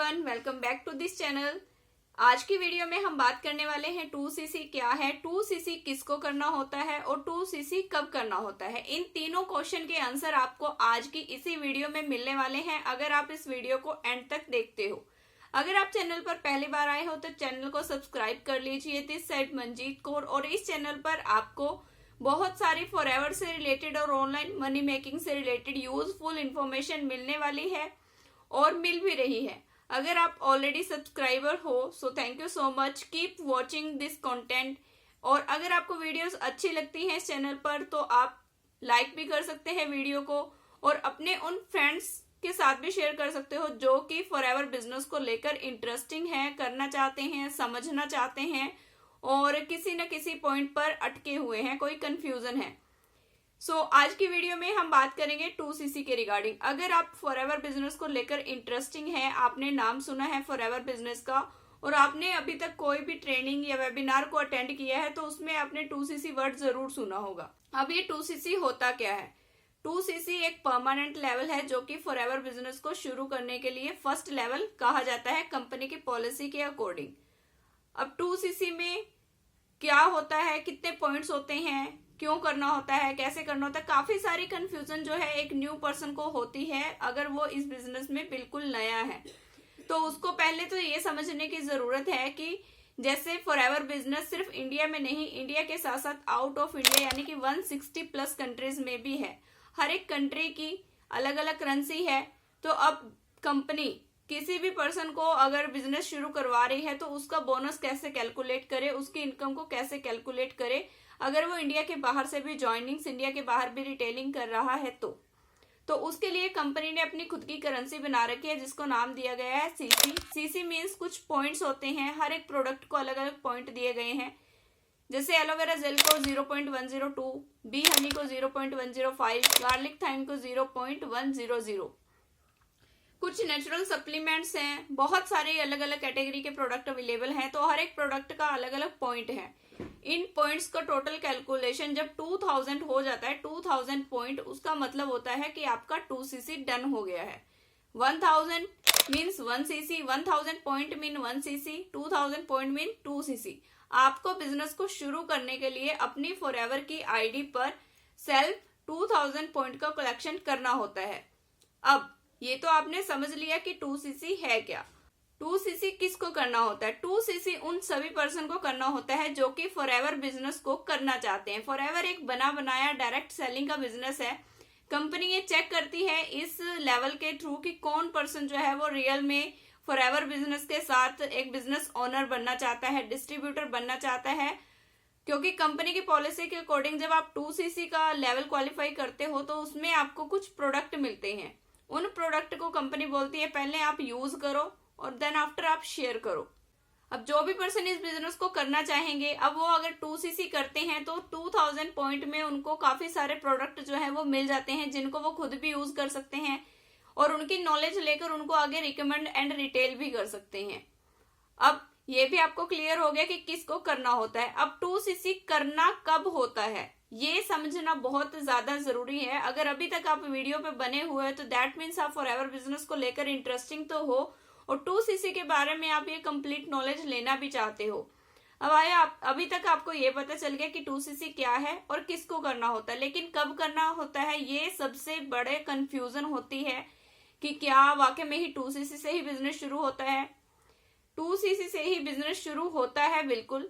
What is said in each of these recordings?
Everyone, welcome back to this channel. आज की video में हम बात करने वाले हैं 2cc क्या है, 2cc किसको करना होता है और 2cc कब करना होता है। इन तीनों क्वेश्चन के आंसर आपको आज की इसी वीडियो में मिलने वाले हैं अगर आप इस वीडियो को एंड तक देखते हो। अगर आप चैनल पर पहली बार आए हो तो चैनल को सब्सक्राइब कर लीजिए। दिस साइड मंजीत कौर, और इस चैनल पर आपको बहुत सारी फॉरएवर से रिलेटेड और ऑनलाइन मनी मेकिंग से रिलेटेड यूजफुल इंफॉर्मेशन मिलने वाली है और मिल भी रही है। अगर आप ऑलरेडी सब्सक्राइबर हो so thank you so much, keep watching this content. और अगर आपको वीडियोस अच्छी लगती हैं इस चैनल पर तो आप लाइक भी कर सकते हैं वीडियो को और अपने उन फ्रेंड्स के साथ भी शेयर कर सकते हो जो कि फॉरएवर बिजनेस को लेकर इंटरेस्टिंग है, करना चाहते हैं, समझना चाहते हैं और किसी न किसी पॉइंट पर अटके हुए हैं, कोई कंफ्यूजन है। आज की वीडियो में हम बात करेंगे 2cc के रिगार्डिंग। अगर आप फॉरएवर बिजनेस को लेकर इंटरेस्टिंग है, आपने नाम सुना है फॉरएवर बिजनेस का और आपने अभी तक कोई भी ट्रेनिंग या वेबिनार को अटेंड किया है तो उसमें आपने 2cc वर्ड जरूर सुना होगा। अब ये 2cc होता क्या है? 2cc एक परमानेंट लेवल है जो कि फॉरएवर बिजनेस को शुरू करने के लिए फर्स्ट लेवल कहा जाता है कंपनी की पॉलिसी के अकॉर्डिंग। अब 2cc में क्या होता है, कितने पॉइंट्स होते हैं, क्यों करना होता है, कैसे करना होता है, काफी सारी कंफ्यूजन जो है एक न्यू पर्सन को होती है अगर वो इस बिजनेस में बिल्कुल नया है। तो उसको पहले तो ये समझने की जरूरत है कि जैसे फॉरएवर बिजनेस सिर्फ इंडिया में नहीं, इंडिया के साथ साथ आउट ऑफ इंडिया यानी कि 160 प्लस कंट्रीज में भी है। हर एक कंट्री की अलग अलग करेंसी है। तो अब कंपनी किसी भी पर्सन को अगर बिजनेस शुरू करवा रही है तो उसका बोनस कैसे कैलकुलेट करे, उसकी इनकम को कैसे कैलकुलेट करे, अगर वो इंडिया के बाहर से भी जॉइनिंग्स, इंडिया के बाहर भी रिटेलिंग कर रहा है तो उसके लिए कंपनी ने अपनी खुद की करेंसी बना रखी है जिसको नाम दिया गया है सीसी। सीसी मीन्स कुछ पॉइंट्स होते हैं, हर एक प्रोडक्ट को अलग अलग पॉइंट दिए गए हैं। जैसे एलोवेरा जेल को 0.102, बी हनी को 0.105, गार्लिक थाइम को 0.100। कुछ नेचुरल सप्लीमेंट्स हैं, बहुत सारे अलग अलग कैटेगरी के प्रोडक्ट अवेलेबल हैं, तो हर एक प्रोडक्ट का अलग अलग पॉइंट है। इन पॉइंट्स का टोटल कैलकुलेशन जब 2000 हो जाता है, 2000 पॉइंट, उसका मतलब होता है कि आपका 2cc डन हो गया है। 1000 means 1cc, 1000 point mean 1cc, 2000 point mean 2cc। आपको बिजनेस को शुरू करने के लिए अपनी फॉरएवर की आईडी पर सेल्फ 2000 पॉइंट का कलेक्शन करना होता है। अब ये तो आपने समझ लिया कि 2cc है क्या। 2cc किसको करना होता है? 2cc उन सभी पर्सन को करना होता है जो कि फॉरएवर बिजनेस को करना चाहते हैं। फॉरएवर एक बना बनाया डायरेक्ट सेलिंग का बिजनेस है। कंपनी ये चेक करती है इस लेवल के थ्रू कि कौन पर्सन जो है वो रियल में फॉरएवर बिजनेस के साथ एक बिजनेस ओनर बनना चाहता है, डिस्ट्रीब्यूटर बनना चाहता है। क्योंकि कंपनी की पॉलिसी के अकॉर्डिंग जब आप 2cc का लेवल क्वालिफाई करते हो तो उसमें आपको कुछ प्रोडक्ट मिलते हैं। उन प्रोडक्ट को कंपनी बोलती है पहले आप यूज करो और देन आफ्टर आप शेयर करो। अब जो भी पर्सन इस बिजनेस को करना चाहेंगे, अब वो अगर 2cc करते हैं तो 2000 पॉइंट में उनको काफी सारे प्रोडक्ट जो है वो मिल जाते हैं जिनको वो खुद भी यूज कर सकते हैं और उनकी नॉलेज लेकर उनको आगे रिकमेंड एंड रिटेल भी कर सकते हैं। अब ये भी आपको क्लियर हो गया कि किसको करना होता है। अब 2cc करना कब होता है ये समझना बहुत ज्यादा जरूरी है। अगर अभी तक आप वीडियो पे बने हुए हैं तो दैट मीन्स आप फॉरएवर बिजनेस को लेकर इंटरेस्टिंग तो हो और 2cc के बारे में आप ये कंप्लीट नॉलेज लेना भी चाहते हो। अब अभी तक आपको ये पता चल गया कि 2cc क्या है और किसको करना होता है, लेकिन कब करना होता है ये सबसे बड़े कंफ्यूजन होती है कि क्या वाकई में ही 2cc से ही बिजनेस शुरू होता है। 2cc से ही बिजनेस शुरू होता है बिल्कुल।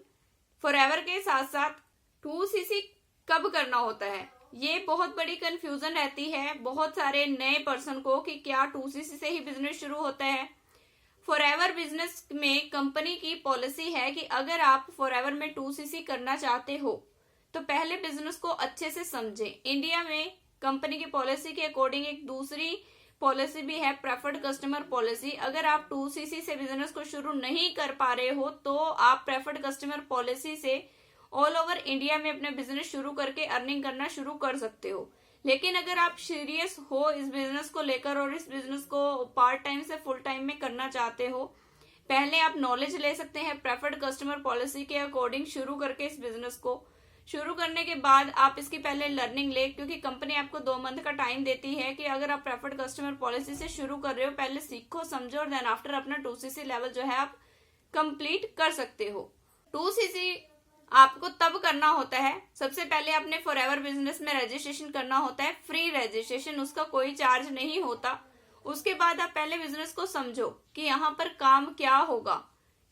फॉरएवर के साथ साथ 2cc कब करना होता है ये बहुत बड़ी कंफ्यूजन रहती है बहुत सारे नए पर्सन को कि क्या 2cc से ही बिजनेस शुरू होता है। फॉरएवर बिजनेस में कंपनी की पॉलिसी है कि अगर आप फॉरएवर में 2cc करना चाहते हो तो पहले बिजनेस को अच्छे से समझें। इंडिया में कंपनी की पॉलिसी के अकॉर्डिंग एक दूसरी पॉलिसी भी है, प्रेफर्ड कस्टमर पॉलिसी। अगर आप 2cc से बिजनेस को शुरू नहीं कर पा रहे हो तो आप प्रेफर्ड कस्टमर पॉलिसी से ऑल ओवर इंडिया में अपने बिजनेस शुरू करके अर्निंग करना शुरू कर सकते हो। लेकिन अगर आप सीरियस हो इस बिजनेस को लेकर और इस बिजनेस को पार्ट टाइम से फुल टाइम में करना चाहते हो, पहले आप नॉलेज ले सकते हैं प्रेफर्ड कस्टमर पॉलिसी के अकॉर्डिंग शुरू करके इस बिजनेस को। शुरू करने के बाद आप इसकी पहले लर्निंग ले, क्योंकि कंपनी आपको 2 मंथ का टाइम देती है कि अगर आप प्रेफर्ड कस्टमर पॉलिसी से शुरू कर रहे हो, पहले सीखो समझो और देन आफ्टर अपना 2cc लेवल जो है आप कंप्लीट कर सकते हो। 2cc आपको तब करना होता है, सबसे पहले अपने फॉरएवर बिजनेस में रजिस्ट्रेशन करना होता है, फ्री रजिस्ट्रेशन, उसका कोई चार्ज नहीं होता। उसके बाद आप पहले बिजनेस को समझो कि यहाँ पर काम क्या होगा,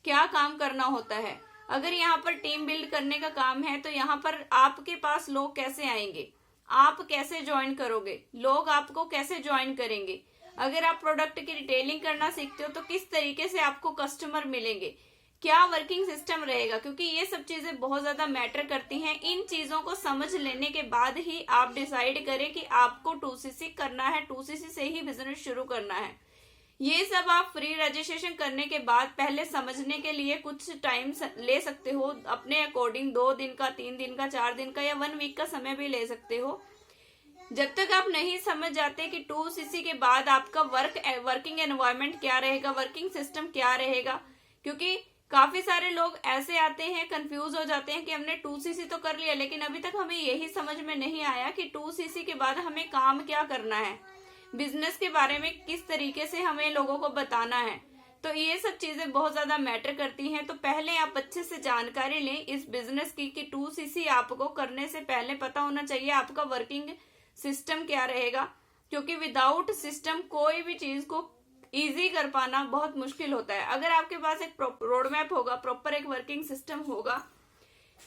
क्या काम करना होता है। अगर यहाँ पर टीम बिल्ड करने का काम है तो यहाँ पर आपके पास लोग कैसे आएंगे, आप कैसे ज्वाइन करोगे, लोग आपको कैसे ज्वाइन करेंगे। अगर आप प्रोडक्ट की रिटेलिंग करना सीखते हो तो किस तरीके से आपको कस्टमर मिलेंगे, क्या वर्किंग सिस्टम रहेगा, क्योंकि ये सब चीजें बहुत ज्यादा मैटर करती हैं। इन चीजों को समझ लेने के बाद ही आप डिसाइड करें कि आपको 2cc करना है, 2cc से ही बिजनेस शुरू करना है। ये सब आप फ्री रजिस्ट्रेशन करने के बाद पहले समझने के लिए कुछ टाइम ले सकते हो, अपने अकॉर्डिंग 2 दिन का, 3 दिन का, 4 दिन का या 1 वीक का समय भी ले सकते हो। जब तक आप नहीं समझ जाते कि 2cc के बाद आपका वर्किंग एनवायरनमेंट क्या रहेगा, वर्किंग सिस्टम क्या रहेगा, क्योंकि काफी सारे लोग ऐसे आते हैं, कंफ्यूज हो जाते हैं कि हमने 2cc तो कर लिया, लेकिन अभी तक हमें यही समझ में नहीं आया कि 2cc के बाद हमें काम क्या करना है, बिजनेस के बारे में किस तरीके से हमें लोगों को बताना है। तो ये सब चीजें बहुत ज्यादा मैटर करती हैं। तो पहले आप अच्छे से जानकारी लें इस बिजनेस की कि 2cc आपको करने से पहले पता होना चाहिए आपका वर्किंग सिस्टम क्या रहेगा, क्योंकि विदाउट सिस्टम कोई भी चीज को इजी कर पाना बहुत मुश्किल होता है। अगर आपके पास एक रोड मैप होगा, प्रॉपर एक वर्किंग सिस्टम होगा,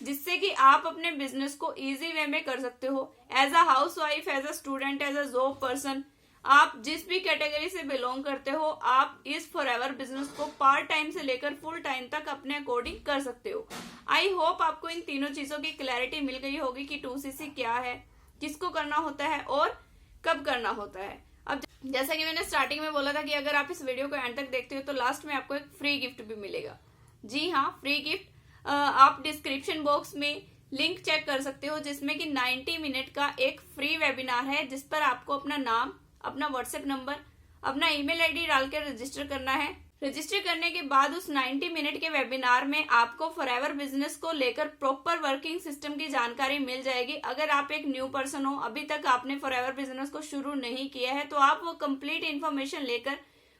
जिससे कि आप अपने बिजनेस को इजी वे में कर सकते हो, as a housewife, as a student, as a job person, आप जिस भी कैटेगरी से बिलोंग करते हो, आप इस फॉरएवर बिजनेस को पार्ट टाइम से लेकर फुल टाइम तक अपने अकॉर्डिंग कर सकते हो। आई होप आपको इन तीनों चीजों की क्लैरिटी मिल गई होगी कि 2cc क्या है, किसको करना होता है और कब करना होता है। अब जैसा कि मैंने स्टार्टिंग में बोला था कि अगर आप इस वीडियो को एंड तक देखते हो तो लास्ट में आपको एक फ्री गिफ्ट भी मिलेगा। जी हाँ, फ्री गिफ्ट आप डिस्क्रिप्शन बॉक्स में लिंक चेक कर सकते हो, जिसमें कि 90 मिनट का एक फ्री वेबिनार है, जिस पर आपको अपना नाम, अपना व्हाट्सएप नंबर, अपना ईमेल आईडी डाल कर रजिस्टर करना है। रजिस्टर करने के बाद उस 90 मिनट के वेबिनार में आपको फॉरएवर बिजनेस को लेकर प्रॉपर वर्किंग सिस्टम की जानकारी मिल जाएगी। अगर आप एक न्यू पर्सन हो, अभी तक आपने फॉरएवर बिजनेस को शुरू नहीं किया है, तो आप वो कंप्लीट इन्फॉर्मेशन लेकर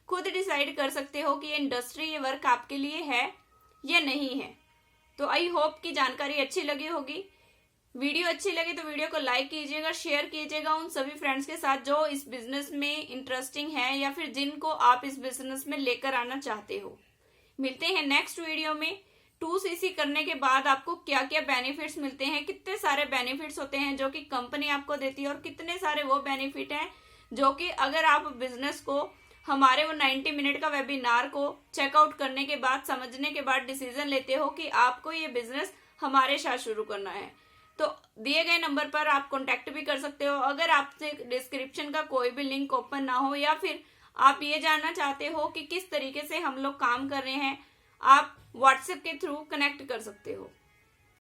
खुद डिसाइड कर सकते हो कि ये इंडस्ट्री, ये वर्क आपके लिए है या नहीं है। तो आई होप की जानकारी अच्छी लगी होगी। वीडियो अच्छी लगे तो वीडियो को लाइक कीजिएगा, शेयर कीजिएगा उन सभी फ्रेंड्स के साथ जो इस बिजनेस में इंटरेस्टिंग है या फिर जिनको आप इस बिजनेस में लेकर आना चाहते हो। मिलते हैं नेक्स्ट वीडियो में। 2cc करने के बाद आपको क्या क्या बेनिफिट्स मिलते हैं, कितने सारे बेनिफिट्स होते हैं जो कि कंपनी आपको देती है, और कितने सारे वो बेनिफिट हैं जो कि अगर आप बिजनेस को हमारे वो 90 मिनट का वेबिनार को चेकआउट करने के बाद, समझने के बाद डिसीजन लेते हो कि आपको ये बिजनेस हमारे साथ शुरू करना है, तो दिए गए नंबर पर आप कांटेक्ट भी कर सकते हो। अगर आपसे डिस्क्रिप्शन का कोई भी लिंक ओपन ना हो, या फिर आप ये जानना चाहते हो कि किस तरीके से हम लोग काम कर रहे हैं, आप व्हाट्सएप के थ्रू कनेक्ट कर सकते हो।